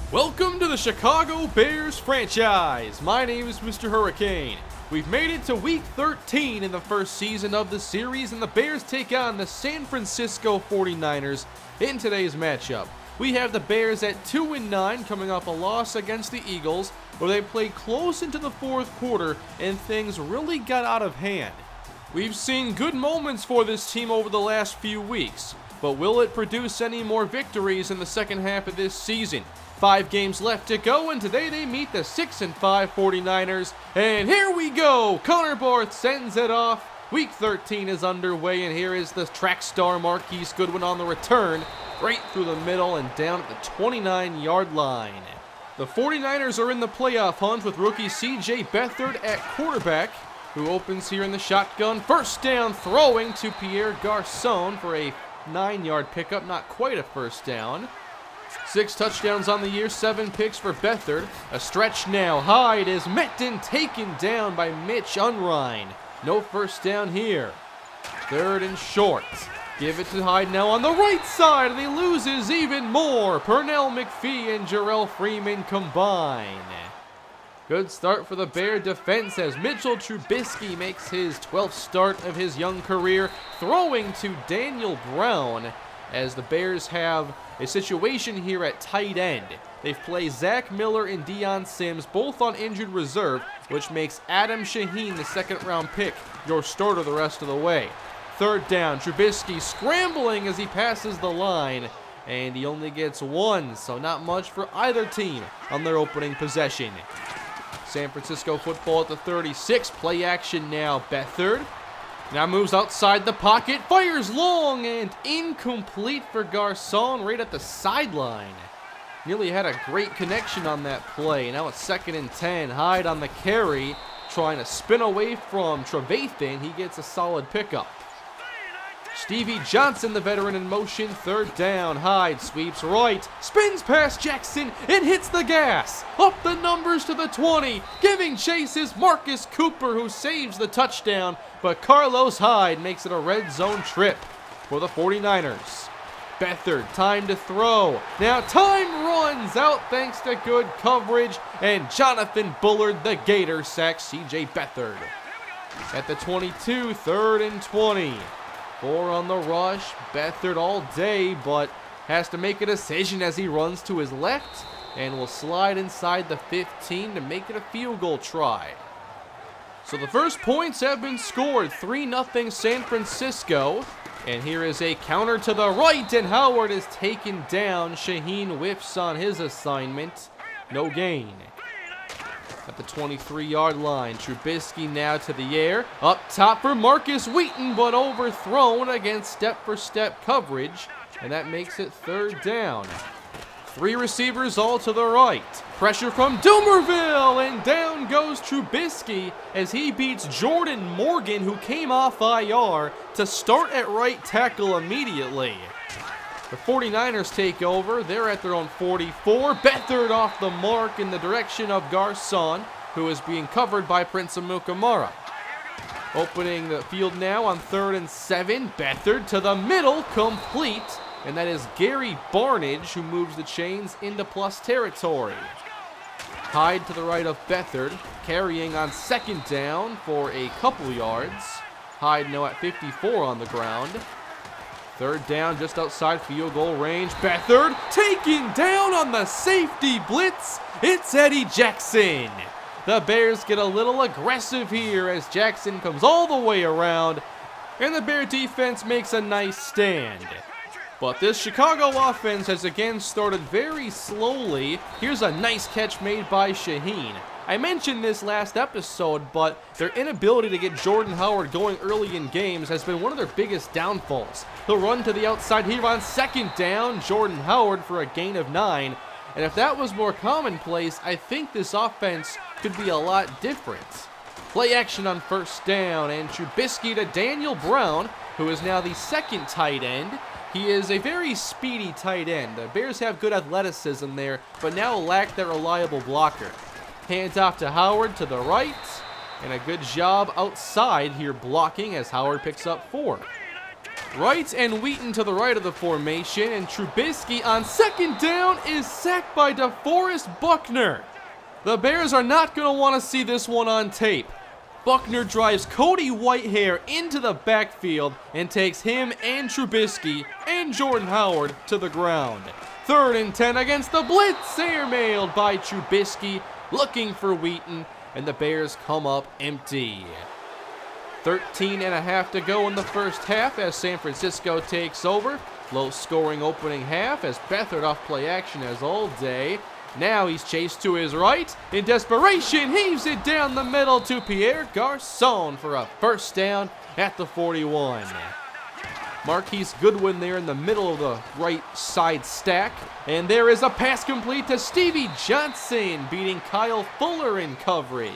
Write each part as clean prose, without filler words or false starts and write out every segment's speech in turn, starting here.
Welcome to the Chicago Bears franchise. My name is MrHurriicane. We've made it to week 13 in the first season of the series, and the Bears take on the San Francisco 49ers in today's matchup. We have the Bears at 2-9 coming off a loss against the Eagles, where they played close into the fourth quarter and things really got out of hand. We've seen good moments for this team over the last few weeks, but will it produce any more victories in the second half of this season? 5 games left to go, and today they meet the 6-5 49ers. And here we go! Connor Barth sends it off. Week 13 is underway, and here is the track star Marquise Goodwin on the return, right through the middle and down at the 29-yard line. The 49ers are in the playoff hunt with rookie C.J. Beathard at quarterback, who opens here in the shotgun. First down, throwing to Pierre Garçon for a 9-yard pickup, not quite a first down. 6 touchdowns on the year, 7 picks for Beathard. A stretch now. Hyde is met and taken down by Mitch Unrein. No first down here. Third and short. Give it to Hyde now on the right side, and he loses even more. Pernell McPhee and Jarrell Freeman combine. Good start for the Bear defense as Mitchell Trubisky makes his 12th start of his young career, throwing to Daniel Brown, as the Bears have a situation here at tight end. They've played Zach Miller and Deion Sims, both on injured reserve, which makes Adam Shaheen, the second-round pick, your starter the rest of the way. Third down, Trubisky scrambling as he passes the line, and he only gets 1, so not much for either team on their opening possession. San Francisco football at the 36, play action now. Beathard now moves outside the pocket, fires long, and incomplete for Garçon right at the sideline. Nearly had a great connection on that play. Now it's 2nd and 10. Hyde on the carry, trying to spin away from Trevathan. He gets a solid pickup. Stevie Johnson, the veteran, in motion. Third down. Hyde sweeps right, spins past Jackson, and hits the gas. Up the numbers to the 20. Giving chase is Marcus Cooper, who saves the touchdown, but Carlos Hyde makes it a red zone trip for the 49ers. Beathard, time to throw. Now time runs out thanks to good coverage, and Jonathan Bullard, the Gator, sacks C.J. Beathard. At the 22, 3rd and 20. 4 on the rush. Beathard all day, but has to make a decision as he runs to his left and will slide inside the 15 to make it a field goal try. So the first points have been scored. 3-0 San Francisco. And here is a counter to the right, and Howard is taken down. Shaheen whiffs on his assignment. No gain. At the 23-yard line, Trubisky now to the air. Up top for Marcus Wheaton, but overthrown against step-for-step coverage, and that makes it 3rd down. 3 receivers all to the right. Pressure from Dumerville, and down goes Trubisky as he beats Jordan Morgan, who came off IR, to start at right tackle immediately. The 49ers take over. They're at their own 44. Beathard off the mark in the direction of Garçon, who is being covered by Prince Amukamara. Opening the field now on 3rd and 7. Beathard to the middle, complete. And that is Gary Barnage, who moves the chains into plus territory. Hyde to the right of Beathard, carrying on 2nd down for a couple yards. Hyde now at 54 on the ground. 3rd down, just outside field goal range. Beathard taken down on the safety blitz. It's Eddie Jackson. The Bears get a little aggressive here as Jackson comes all the way around, and the Bear defense makes a nice stand. But this Chicago offense has again started very slowly. Here's a nice catch made by Shaheen. I mentioned this last episode, but their inability to get Jordan Howard going early in games has been one of their biggest downfalls. He'll run to the outside here on 2nd down, Jordan Howard for a gain of 9. And if that was more commonplace, I think this offense could be a lot different. Play action on 1st down, and Trubisky to Daniel Brown, who is now the 2nd tight end. He is a very speedy tight end. The Bears have good athleticism there, but now lack that reliable blocker. Hands off to Howard to the right, and a good job outside here blocking as Howard picks up 4. Wright and Wheaton to the right of the formation, and Trubisky on second down is sacked by DeForest Buckner. The Bears are not going to want to see this one on tape. Buckner drives Cody Whitehair into the backfield and takes him and Trubisky and Jordan Howard to the ground. 3rd and 10 against the blitz, airmailed by Trubisky, looking for Wheaton, and the Bears come up empty. 13.5 to go in the first half as San Francisco takes over. Low-scoring opening half as Beathard off play action as all day. Now he's chased to his right. In desperation, heaves it down the middle to Pierre Garçon for a first down at the 41. Marquise Goodwin there in the middle of the right side stack. And there is a pass complete to Stevie Johnson, beating Kyle Fuller in coverage.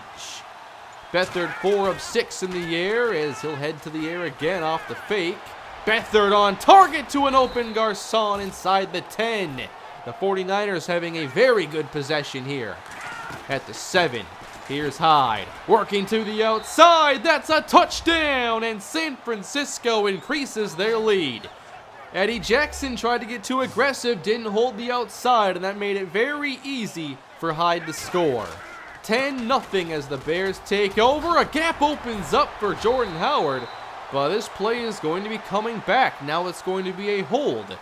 Beathard 4 of 6 in the air as he'll head to the air again off the fake. Beathard on target to an open Garçon inside the 10. The 49ers having a very good possession here. At the 7, here's Hyde, working to the outside. That's a touchdown, and San Francisco increases their lead. Eddie Jackson tried to get too aggressive, didn't hold the outside, and that made it very easy for Hyde to score. 10-0 as the Bears take over. A gap opens up for Jordan Howard, but this play is going to be coming back. Now it's going to be a hold.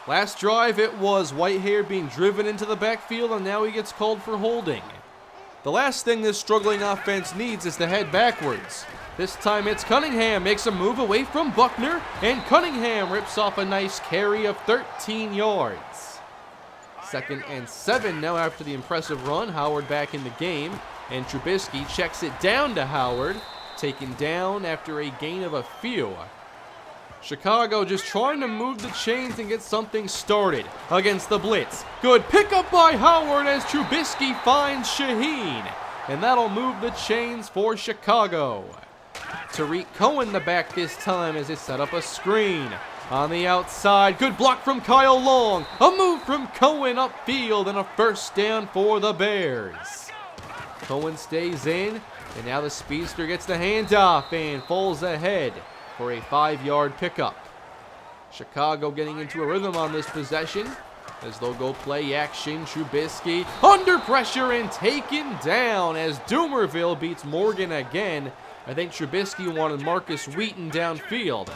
Last drive, it was Whitehair being driven into the backfield, and now he gets called for holding. The last thing this struggling offense needs is to head backwards. This time it's Cunningham, makes a move away from Buckner, and Cunningham rips off a nice carry of 13 yards. 2nd and 7 now after the impressive run. Howard back in the game, and Trubisky checks it down to Howard, taken down after a gain of a few. Chicago just trying to move the chains and get something started against the blitz. Good pickup by Howard as Trubisky finds Shaheen, and that'll move the chains for Chicago. Tariq Cohen the back this time as they set up a screen. On the outside, good block from Kyle Long. A move from Cohen upfield and a first down for the Bears. Cohen stays in, and now the speedster gets the handoff and falls ahead for a 5-yard pickup. Chicago getting into a rhythm on this possession as they'll go play action. Trubisky under pressure and taken down as Doomerville beats Morgan again. I think Trubisky wanted Marcus Wheaton downfield.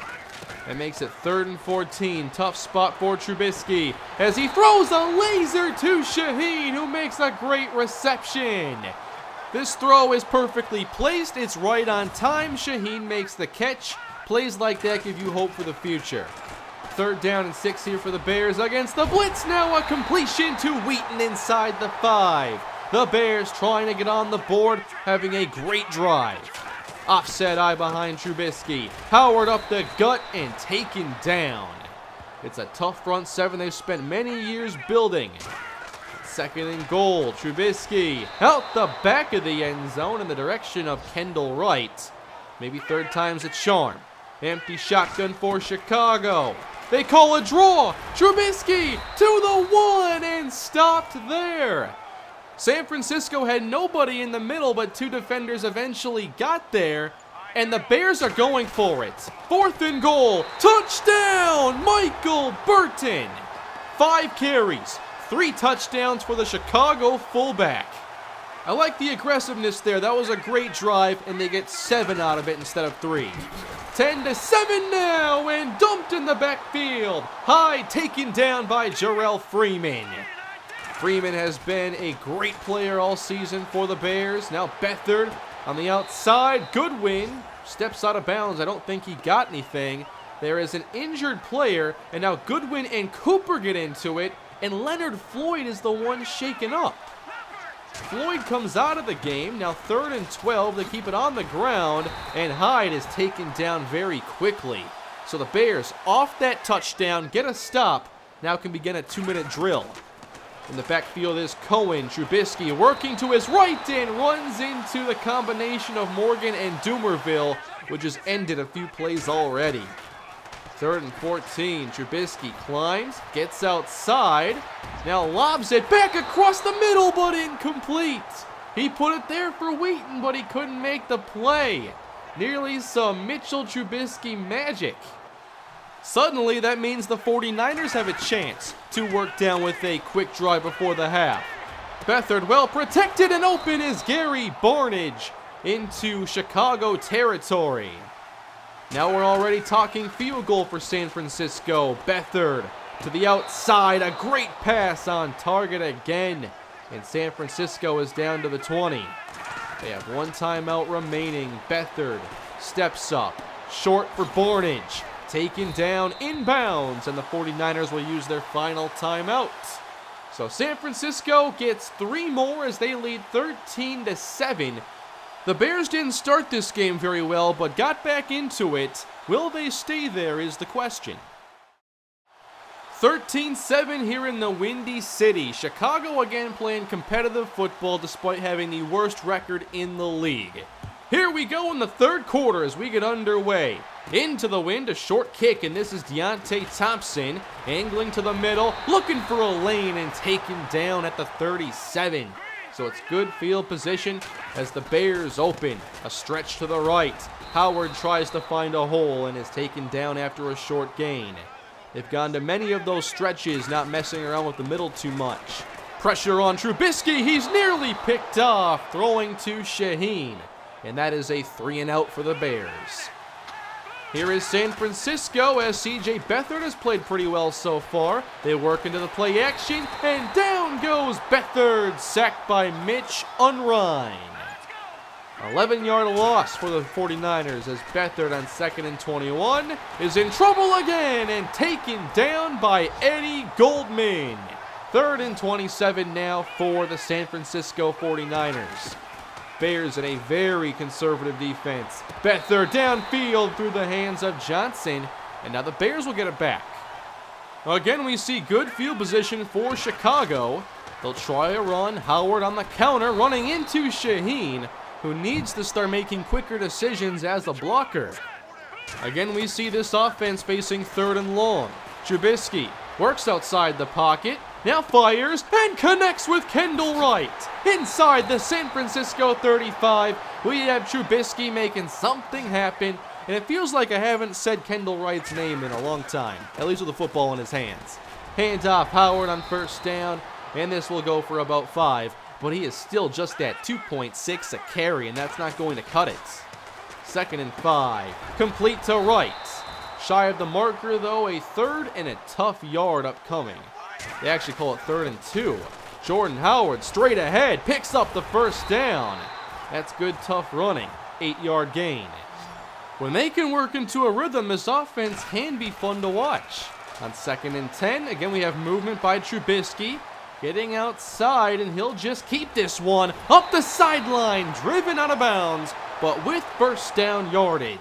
That makes it 3rd and 14. Tough spot for Trubisky as he throws a laser to Shaheen, who makes a great reception. This throw is perfectly placed. It's right on time. Shaheen makes the catch. Plays like that give you hope for the future. 3rd down and 6 here for the Bears against the blitz. Now a completion to Wheaton inside the 5. The Bears trying to get on the board, having a great drive. Offset eye behind Trubisky. Howard up the gut and taken down. It's a tough front 7 they've spent many years building. 2nd and goal. Trubisky out the back of the end zone in the direction of Kendall Wright. Maybe 3rd time's a charm. Empty shotgun for Chicago. They call a draw. Trubisky to the 1 and stopped there. San Francisco had nobody in the middle, but 2 defenders eventually got there, and the Bears are going for it. 4th and goal. Touchdown, Michael Burton. 5 carries, 3 touchdowns for the Chicago fullback. I like the aggressiveness there. That was a great drive, and they get 7 out of it instead of 3. 10-7 now, and dumped in the backfield. Hyde taken down by Jarrell Freeman. Freeman has been a great player all season for the Bears. Now Beathard on the outside. Goodwin steps out of bounds. I don't think he got anything. There is an injured player, and now Goodwin and Cooper get into it, and Leonard Floyd is the one shaken up. Floyd comes out of the game. Now 3rd and 12. They keep it on the ground, and Hyde is taken down very quickly. So the Bears, off that touchdown, get a stop. Now can begin a 2-minute drill. In the backfield is Cohen. Trubisky working to his right and runs into the combination of Morgan and Doomerville, which has ended a few plays already. 3rd and 14. Trubisky climbs, gets outside, now lobs it back across the middle, but incomplete. He put it there for Wheaton, but he couldn't make the play. Nearly some Mitchell Trubisky magic. Suddenly, that means the 49ers have a chance to work down with a quick drive before the half. Beathard well protected and open is Gary Barnidge into Chicago territory. Now we're already talking field goal for San Francisco. Beathard to the outside, a great pass on target again, and San Francisco is down to the 20. They have one timeout remaining. Beathard steps up, short for Barnidge, taken down inbounds, and the 49ers will use their final timeout. So San Francisco gets 3 more as they lead 13-7. The Bears didn't start this game very well, but got back into it. Will they stay there is the question. 13-7 here in the Windy City. Chicago again playing competitive football despite having the worst record in the league. Here we go in the third quarter as we get underway. Into the wind, a short kick, and this is Deontay Thompson angling to the middle, looking for a lane and taken down at the 37. So it's good field position as the Bears open. A stretch to the right. Howard tries to find a hole and is taken down after a short gain. They've gone to many of those stretches, not messing around with the middle too much. Pressure on Trubisky, he's nearly picked off, throwing to Shaheen. And that is a 3-and-out for the Bears. Here is San Francisco as C.J. Beathard has played pretty well so far. They work into the play action, and down goes Beathard, sacked by Mitch Unrein. 11-yard loss for the 49ers as Beathard on 2nd and 21 is in trouble again and taken down by Eddie Goldman. 3rd and 27 now for the San Francisco 49ers. Bears in a very conservative defense. Beathard downfield through the hands of Johnson, and now the Bears will get it back. Again, we see good field position for Chicago. They'll try a run. Howard on the counter, running into Shaheen, who needs to start making quicker decisions as a blocker. Again, we see this offense facing 3rd and long. Trubisky works outside the pocket, now fires and connects with Kendall Wright. Inside the San Francisco 35, we have Trubisky making something happen, and it feels like I haven't said Kendall Wright's name in a long time, at least with the football in his hands. Hand off Howard on 1st down, and this will go for about 5, but he is still just at 2.6 a carry, and that's not going to cut it. 2nd and 5, complete to Wright. Shy of the marker though, a 3rd and a tough yard upcoming. They actually call it 3rd and 2. Jordan Howard straight ahead, picks up the 1st down. That's good tough running, 8-yard gain. When they can work into a rhythm, this offense can be fun to watch. On 2nd and 10, again we have movement by Trubisky. Getting outside, and he'll just keep this one up the sideline, driven out of bounds, but with 1st down yardage.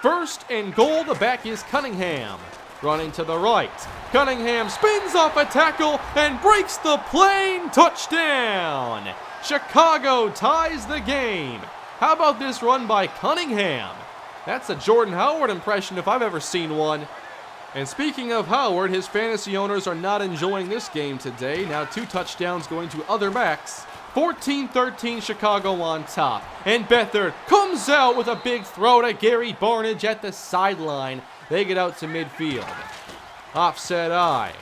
1st and goal, the back is Cunningham. Running to the right. Cunningham spins off a tackle and breaks the plane. Touchdown! Chicago ties the game. How about this run by Cunningham? That's a Jordan Howard impression if I've ever seen one. And speaking of Howard, his fantasy owners are not enjoying this game today. Now 2 touchdowns going to other backs. 14-13 Chicago on top. And Beathard comes out with a big throw to Gary Barnidge at the sideline. They get out to midfield. Offset eye.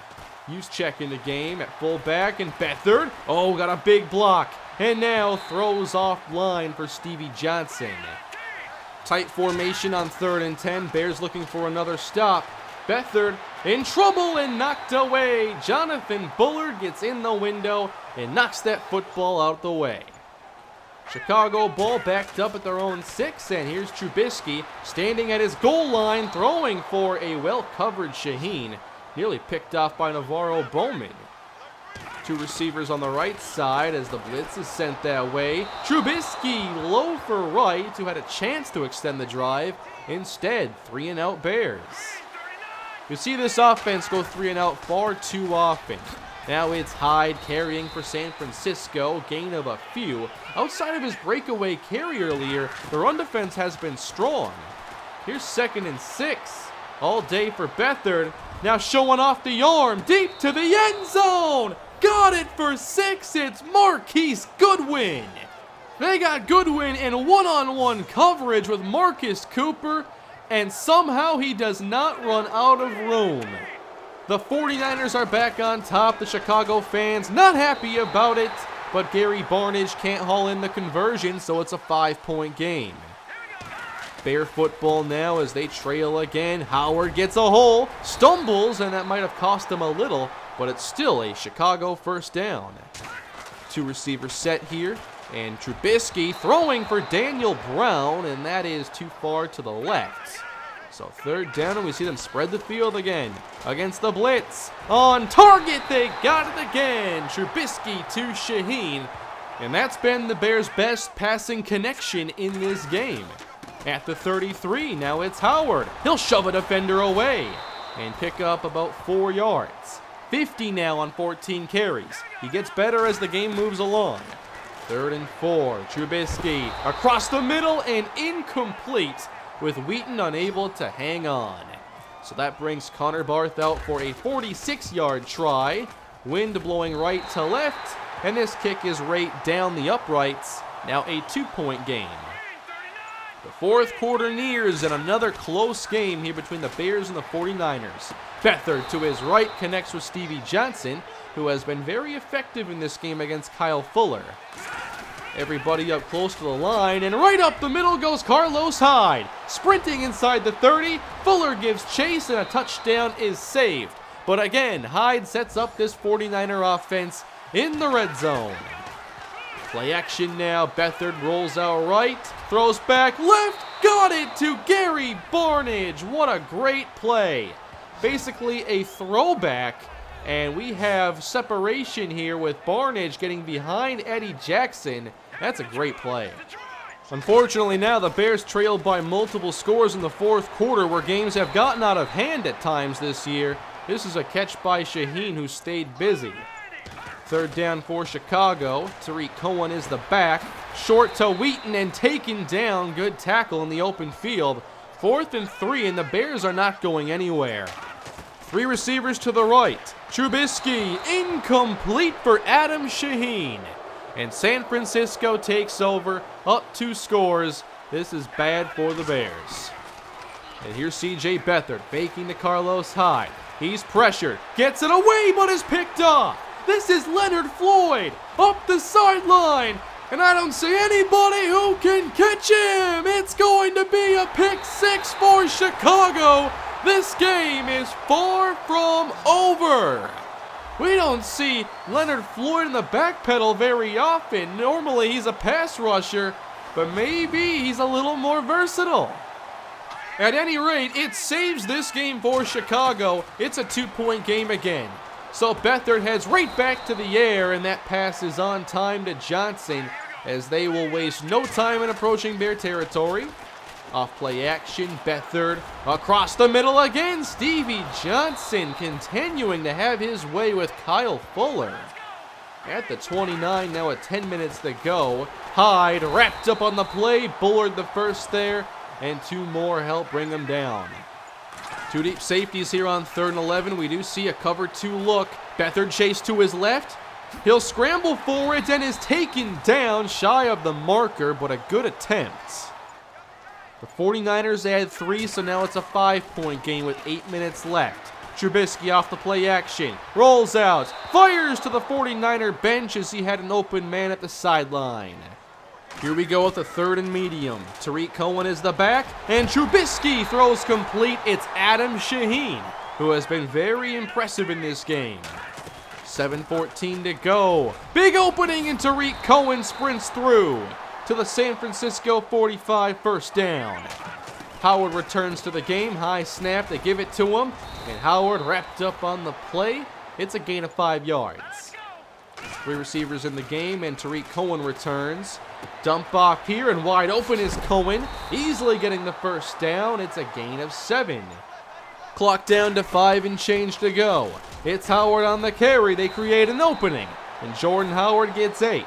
Juszczyk in the game at fullback, and Beathard, got a big block. And now throws offline for Stevie Johnson. Tight formation on 3rd and 10. Bears looking for another stop. Beathard in trouble and knocked away. Jonathan Bullard gets in the window and knocks that football out the way. Chicago ball backed up at their own 6, and here's Trubisky standing at his goal line, throwing for a well-covered Shaheen, nearly picked off by Navarro Bowman. 2 receivers on the right side as the blitz is sent that way. Trubisky low for Wright, who had a chance to extend the drive. Instead, 3-and-out Bears. You see this offense go 3-and-out far too often. Now it's Hyde carrying for San Francisco, gain of a few. Outside of his breakaway carry earlier, the run defense has been strong. Here's 2nd and 6. All day for Beathard. Now showing off the arm, deep to the end zone. Got it for 6, it's Marquise Goodwin. They got Goodwin in one-on-one coverage with Marcus Cooper, and somehow he does not run out of room. The 49ers are back on top. The Chicago fans not happy about it, but Gary Barnidge can't haul in the conversion, so it's a 5-point game. Bear football now as they trail again. Howard gets a hole, stumbles, and that might have cost him a little, but it's still a Chicago first down. 2 receivers set here, and Trubisky throwing for Daniel Brown, and that is too far to the left. So 3rd down, and we see them spread the field again against the blitz. On target, they got it again. Trubisky to Shaheen, and that's been the Bears' best passing connection in this game. At the 33, now it's Howard. He'll shove a defender away and pick up about 4 yards. 50 now on 14 carries. He gets better as the game moves along. 3rd and 4, Trubisky across the middle and incomplete, with Wheaton unable to hang on. So that brings Connor Barth out for a 46-yard try. Wind blowing right to left, and this kick is right down the uprights. Now a 2-point game. The 4th quarter nears, and another close game here between the Bears and the 49ers. Beathard to his right connects with Stevie Johnson, who has been very effective in this game against Kyle Fuller. Everybody up close to the line, and right up the middle goes Carlos Hyde. Sprinting inside the 30, Fuller gives chase, and a touchdown is saved. But again, Hyde sets up this 49er offense in the red zone. Play action now, Beathard rolls out right, throws back left, got it to Gary Barnidge. What a great play. Basically a throwback. And we have separation here with Barnidge getting behind Eddie Jackson. That's a great play. Unfortunately now the Bears trailed by multiple scores in the 4th quarter, where games have gotten out of hand at times this year. This is a catch by Shaheen, who stayed busy. 3rd down for Chicago. Tariq Cohen is the back. Short to Wheaton and taken down. Good tackle in the open field. 4th and 3, and the Bears are not going anywhere. 3 receivers to the right. Trubisky incomplete for Adam Shaheen. And San Francisco takes over, up 2 scores. This is bad for the Bears. And here's C.J. Beathard faking to Carlos Hyde. He's pressured, gets it away, but is picked off. This is Leonard Floyd up the sideline, and I don't see anybody who can catch him. It's going to be a pick 6 for Chicago. This game is far from over. We don't see Leonard Floyd in the back pedal very often. Normally he's a pass rusher, but maybe he's a little more versatile. At any rate, it saves this game for Chicago. It's a 2-point game again. So Beathard heads right back to the air, and that pass is on time to Johnson, as they will waste no time in approaching Bear territory. Off play action, Beathard across the middle again. Stevie Johnson continuing to have his way with Kyle Fuller. At the 29, now at 10 minutes to go. Hyde wrapped up on the play, Bullard the first there, and 2 more help bring him down. 2 deep safeties here on 3rd and 11. We do see a cover 2 look. Beathard chase to his left. He'll scramble for it and is taken down shy of the marker, but a good attempt. The 49ers add 3, so now it's a 5-point game with 8 minutes left. Trubisky off the play action, rolls out, fires to the 49er bench as he had an open man at the sideline. Here we go with the 3rd and medium. Tariq Cohen is the back, and Trubisky throws complete. It's Adam Shaheen, who has been very impressive in this game. 7:14 to go. Big opening, and Tariq Cohen sprints through to the San Francisco 45, first down. Howard returns to the game. High snap, they give it to him, and Howard wrapped up on the play. It's a gain of 5 yards. 3 receivers in the game, and Tariq Cohen returns. Dump off here, and wide open is Cohen, easily getting the first down. It's a gain of 7. Clock down to 5 and change to go. It's Howard on the carry. They create an opening, and Jordan Howard gets 8.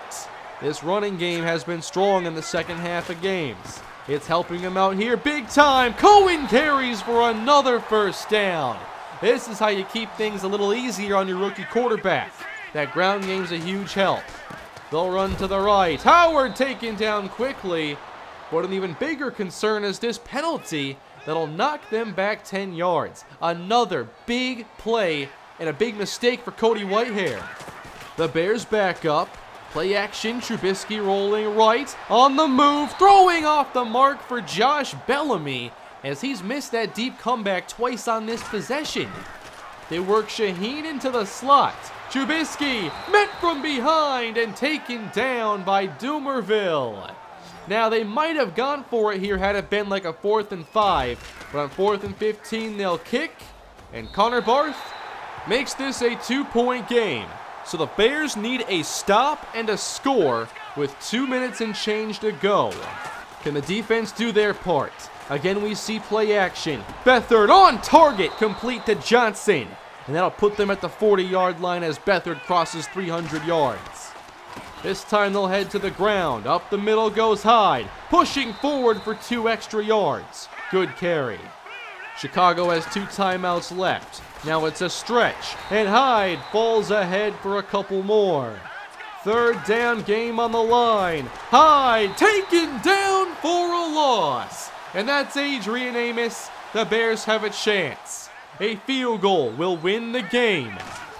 This running game has been strong in the second half of games. It's helping him out here big time. Cohen carries for another first down. This is how you keep things a little easier on your rookie quarterback. That ground game's a huge help. They'll run to the right. Howard taken down quickly, but an even bigger concern is this penalty that'll knock them back 10 yards. Another big play and a big mistake for Cody Whitehair. The Bears back up. Play action, Trubisky rolling right, on the move, throwing off the mark for Josh Bellamy, as he's missed that deep comeback twice on this possession. They work Shaheen into the slot. Trubisky met from behind and taken down by Doomerville. Now, they might have gone for it here had it been like a 4th and 5, but on 4th and 15, they'll kick, and Connor Barth makes this a 2-point game. So the Bears need a stop and a score with 2 minutes and change to go. Can the defense do their part? Again, we see play action. Beathard on target, complete to Johnson. And that'll put them at the 40-yard line as Beathard crosses 300 yards. This time they'll head to the ground. Up the middle goes Hyde, pushing forward for 2 extra yards. Good carry. Chicago has 2 timeouts left. Now it's a stretch, and Hyde falls ahead for a couple more. 3rd down, game on the line. Hyde taken down for a loss. And that's Adrian Amos. The Bears have a chance. A field goal will win the game.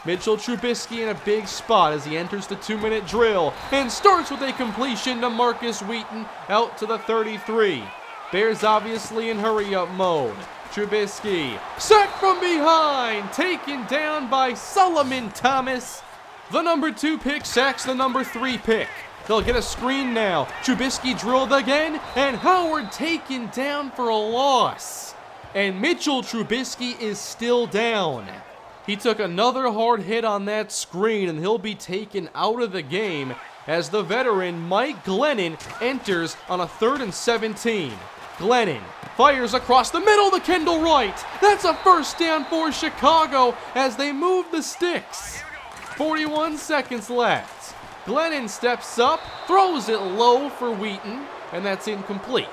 Mitchell Trubisky in a big spot as he enters the 2-minute drill and starts with a completion to Marcus Wheaton out to the 33. Bears obviously in hurry-up mode. Trubisky, sacked from behind, taken down by Solomon Thomas. The number 2 pick sacks the number 3 pick. They'll get a screen now. Trubisky drilled again, and Howard taken down for a loss. And Mitchell Trubisky is still down. He took another hard hit on that screen, and he'll be taken out of the game as the veteran Mike Glennon enters on a 3rd and 17. Glennon fires across the middle to Kendall Wright. That's a 1st down for Chicago as they move the sticks. 41 seconds left. Glennon steps up, throws it low for Wheaton, and that's incomplete.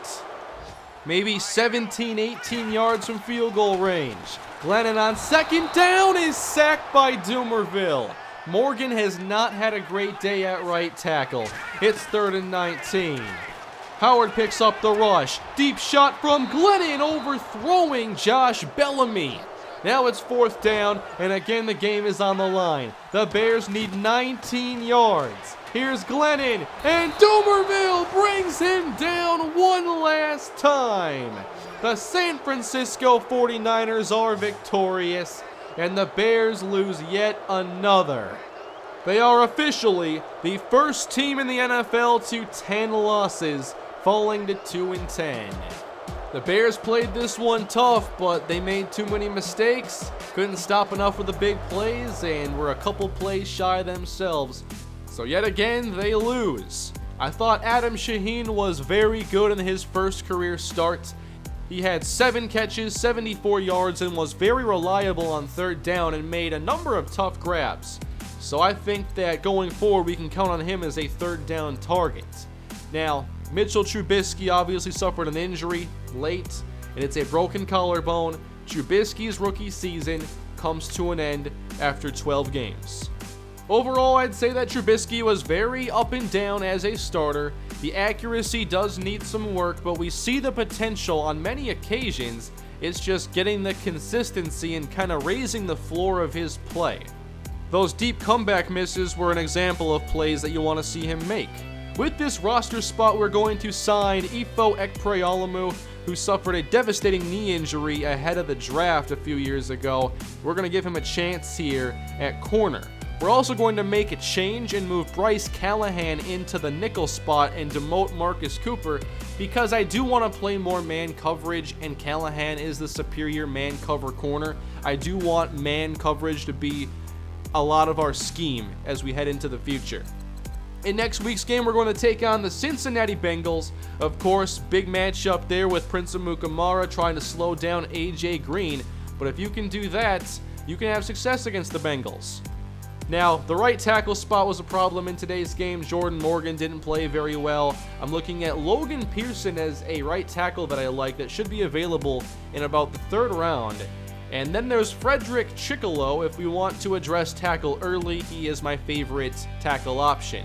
Maybe 17, 18 yards from field goal range. Glennon on 2nd down is sacked by Doomerville. Morgan has not had a great day at right tackle. It's 3rd and 19. Howard picks up the rush. Deep shot from Glennon, overthrowing Josh Bellamy. Now it's 4th down, and again the game is on the line. The Bears need 19 yards. Here's Glennon, and Doomerville brings him down one last time. The San Francisco 49ers are victorious, and the Bears lose yet another. They are officially the first team in the NFL to 10 losses, falling to 2-10. The Bears played this one tough, but they made too many mistakes, couldn't stop enough with the big plays, and were a couple plays shy themselves. So yet again, they lose. I thought Adam Shaheen was very good in his first career start. He had 7 catches, 74 yards, and was very reliable on 3rd down and made a number of tough grabs. So I think that going forward, we can count on him as a 3rd down target. Now, Mitchell Trubisky obviously suffered an injury late, and it's a broken collarbone. Trubisky's rookie season comes to an end after 12 games. Overall, I'd say that Trubisky was very up and down as a starter. The accuracy does need some work, but we see the potential on many occasions. It's just getting the consistency and kind of raising the floor of his play. Those deep comeback misses were an example of plays that you want to see him make. With this roster spot, we're going to sign Ifo Ekpreolamu, who suffered a devastating knee injury ahead of the draft a few years ago. We're going to give him a chance here at corner. We're also going to make a change and move Bryce Callahan into the nickel spot and demote Marcus Cooper because I do want to play more man coverage, and Callahan is the superior man cover corner. I do want man coverage to be a lot of our scheme as we head into the future. In next week's game, we're going to take on the Cincinnati Bengals. Of course, big matchup there with Prince Amukamara trying to slow down AJ Green. But if you can do that, you can have success against the Bengals. Now, the right tackle spot was a problem in today's game. Jordan Morgan didn't play very well. I'm looking at Logan Pearson as a right tackle that I like that should be available in about the 3rd round. And then there's Frederick Chickalo. If we want to address tackle early, he is my favorite tackle option.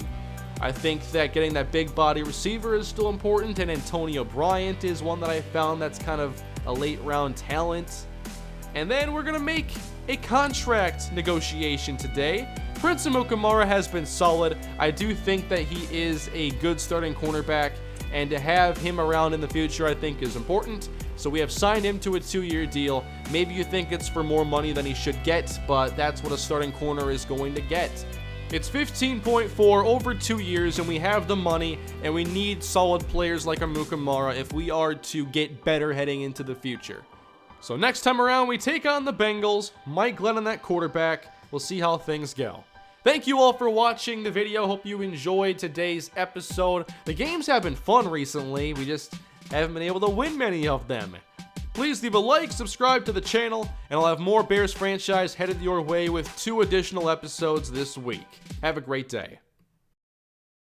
I think that getting that big body receiver is still important, and Antonio Bryant is one that I found that's kind of a late round talent. And then we're going to make a contract negotiation today. Prince Amukamara has been solid. I do think that he is a good starting cornerback, and to have him around in the future I think is important. So we have signed him to a 2-year deal. Maybe you think it's for more money than he should get, but that's what a starting corner is going to get. It's 15.4 over 2 years, and we have the money, and we need solid players like Amukamara if we are to get better heading into the future. So next time around, we take on the Bengals. Mike Glennon at quarterback. We'll see how things go. Thank you all for watching the video. Hope you enjoyed today's episode. The games have been fun recently. We just haven't been able to win many of them. Please leave a like, subscribe to the channel, and I'll have more Bears franchise headed your way with 2 additional episodes this week. Have a great day.